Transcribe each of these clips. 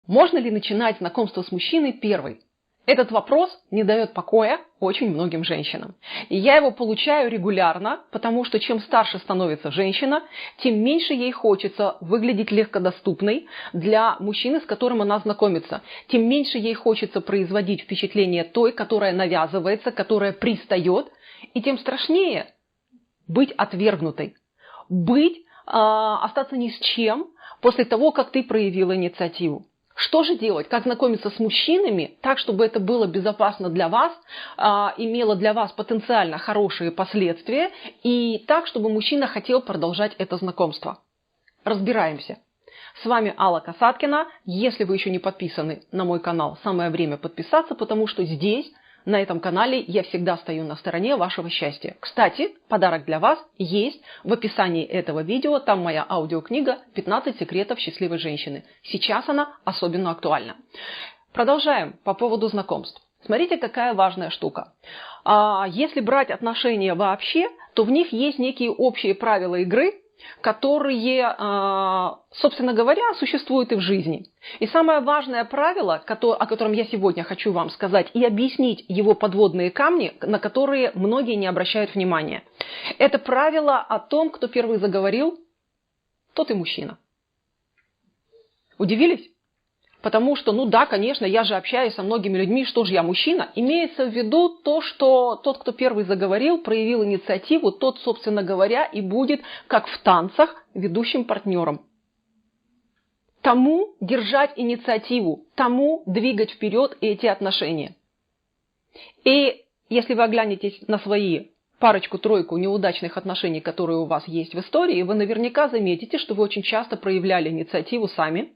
Можно ли начинать знакомство с мужчиной первой? Этот вопрос не дает покоя очень многим женщинам. И я его получаю регулярно, потому что чем старше становится женщина, тем меньше ей хочется выглядеть легкодоступной для мужчины, с которым она знакомится. Тем меньше ей хочется производить впечатление той, которая навязывается, которая пристает. И тем страшнее быть отвергнутой. Остаться ни с чем после того, как ты проявила инициативу. Что же делать? Как знакомиться с мужчинами так, чтобы это было безопасно для вас, имело для вас потенциально хорошие последствия, и так, чтобы мужчина хотел продолжать это знакомство? Разбираемся. С вами Алла Касаткина. Если вы еще не подписаны на мой канал, самое время подписаться, потому что здесь, на этом канале, я всегда стою на стороне вашего счастья. Кстати, подарок для вас есть в описании этого видео. Там моя аудиокнига «15 секретов счастливой женщины». Сейчас она особенно актуальна. Продолжаем по поводу знакомств. Смотрите, какая важная штука. Если брать отношения вообще, то в них есть некие общие правила игры, которые, собственно говоря, существуют и в жизни. И самое важное правило, о котором я сегодня хочу вам сказать и объяснить его подводные камни, на которые многие не обращают внимания. Это правило о том, кто первый заговорил, тот и мужчина. Удивились? Потому что, ну да, конечно, я же общаюсь со многими людьми, что же я мужчина. Имеется в виду то, что тот, кто первый заговорил, проявил инициативу, тот, собственно говоря, и будет, как в танцах, ведущим партнером. Тому держать инициативу, тому двигать вперед эти отношения. И если вы оглянетесь на свои парочку-тройку неудачных отношений, которые у вас есть в истории, вы наверняка заметите, что вы очень часто проявляли инициативу сами,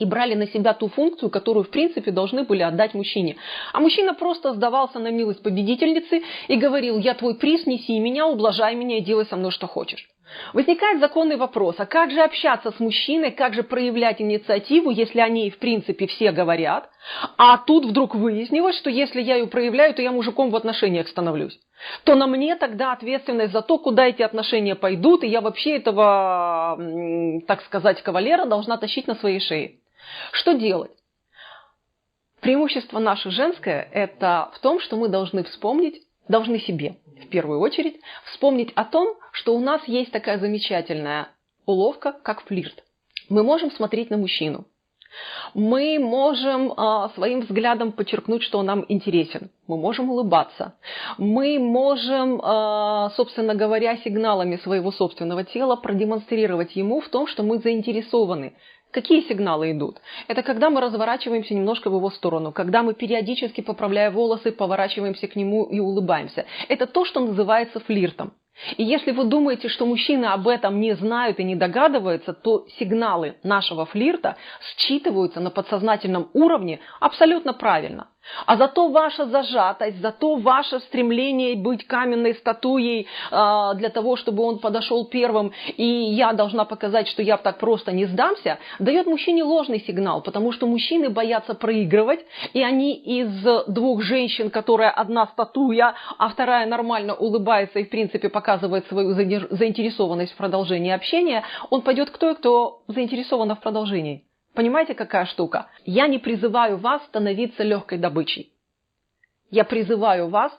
и брали на себя ту функцию, которую, в принципе, должны были отдать мужчине. А мужчина просто сдавался на милость победительницы и говорил: я твой приз, неси меня, ублажай меня и делай со мной, что хочешь. Возникает законный вопрос: а как же общаться с мужчиной, как же проявлять инициативу, если о ней, в принципе, все говорят, а тут вдруг выяснилось, что если я ее проявляю, то я мужиком в отношениях становлюсь. То на мне тогда ответственность за то, куда эти отношения пойдут, и я вообще этого, так сказать, кавалера должна тащить на своей шее. Что делать? Преимущество наше женское – это в том, что мы должны себе, в первую очередь, вспомнить о том, что у нас есть такая замечательная уловка, как флирт. Мы можем смотреть на мужчину. Мы можем своим взглядом подчеркнуть, что он нам интересен. Мы можем улыбаться. Мы можем, собственно говоря, сигналами своего собственного тела продемонстрировать ему в том, что мы заинтересованы. Какие сигналы идут? Это когда мы разворачиваемся немножко в его сторону, когда мы периодически, поправляя волосы, поворачиваемся к нему и улыбаемся. Это то, что называется флиртом. И если вы думаете, что мужчины об этом не знают и не догадываются, то сигналы нашего флирта считываются на подсознательном уровне абсолютно правильно. А зато ваша зажатость, зато ваше стремление быть каменной статуей для того, чтобы он подошел первым, и я должна показать, что я так просто не сдамся, дает мужчине ложный сигнал, потому что мужчины боятся проигрывать, и они из двух женщин, которая одна статуя, а вторая нормально улыбается и в принципе показывает свою заинтересованность в продолжении общения, он пойдет к той, кто заинтересована в продолжении. Понимаете, какая штука? Я не призываю вас становиться легкой добычей. Я призываю вас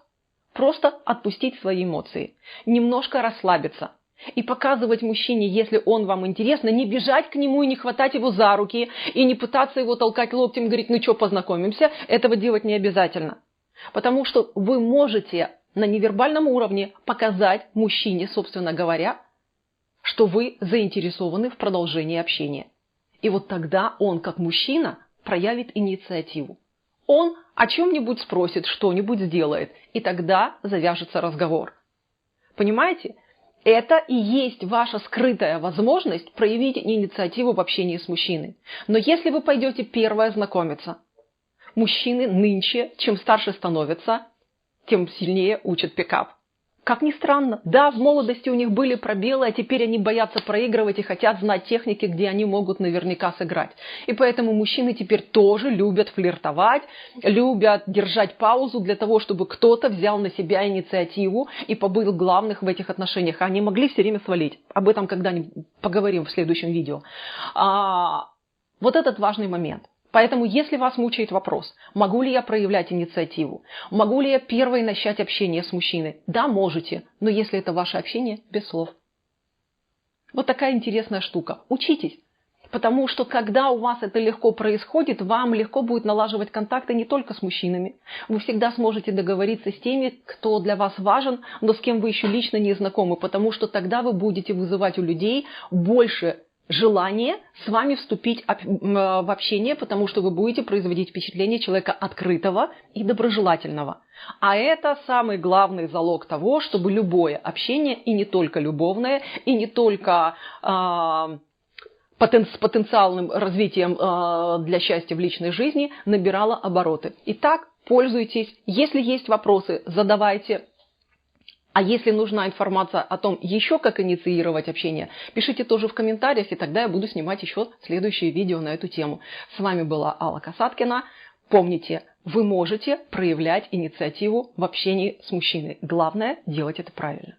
просто отпустить свои эмоции, немножко расслабиться и показывать мужчине, если он вам интересно, не бежать к нему и не хватать его за руки, и не пытаться его толкать локтем и говорить: ну что, познакомимся. Этого делать не обязательно. Потому что вы можете на невербальном уровне показать мужчине, собственно говоря, что вы заинтересованы в продолжении общения. И вот тогда он, как мужчина, проявит инициативу. Он о чем-нибудь спросит, что-нибудь сделает, и тогда завяжется разговор. Понимаете? Это и есть ваша скрытая возможность проявить инициативу в общении с мужчиной. Но если вы пойдете первое знакомиться, мужчины нынче, чем старше становятся, тем сильнее учат пикап. Как ни странно, да, в молодости у них были пробелы, а теперь они боятся проигрывать и хотят знать техники, где они могут наверняка сыграть. И поэтому мужчины теперь тоже любят флиртовать, любят держать паузу для того, чтобы кто-то взял на себя инициативу и побыл главных в этих отношениях. Они могли все время свалить. Об этом когда-нибудь поговорим в следующем видео. Вот этот важный момент. Поэтому, если вас мучает вопрос, могу ли я проявлять инициативу, могу ли я первой начать общение с мужчиной, да, можете, но если это ваше общение, без слов. Вот такая интересная штука. Учитесь. Потому что когда у вас это легко происходит, вам легко будет налаживать контакты не только с мужчинами. Вы всегда сможете договориться с теми, кто для вас важен, но с кем вы еще лично не знакомы, потому что тогда вы будете вызывать у людей больше желания с вами вступить в общение, потому что вы будете производить впечатление человека открытого и доброжелательного. А это самый главный залог того, чтобы любое общение, и не только любовное, и не только с потенциальным развитием для счастья в личной жизни, набирало обороты. Итак, пользуйтесь. Если есть вопросы, задавайте. А если нужна информация о том, еще как инициировать общение, пишите тоже в комментариях, и тогда я буду снимать еще следующее видео на эту тему. С вами была Алла Касаткина. Помните, вы можете проявлять инициативу в общении с мужчиной. Главное – делать это правильно.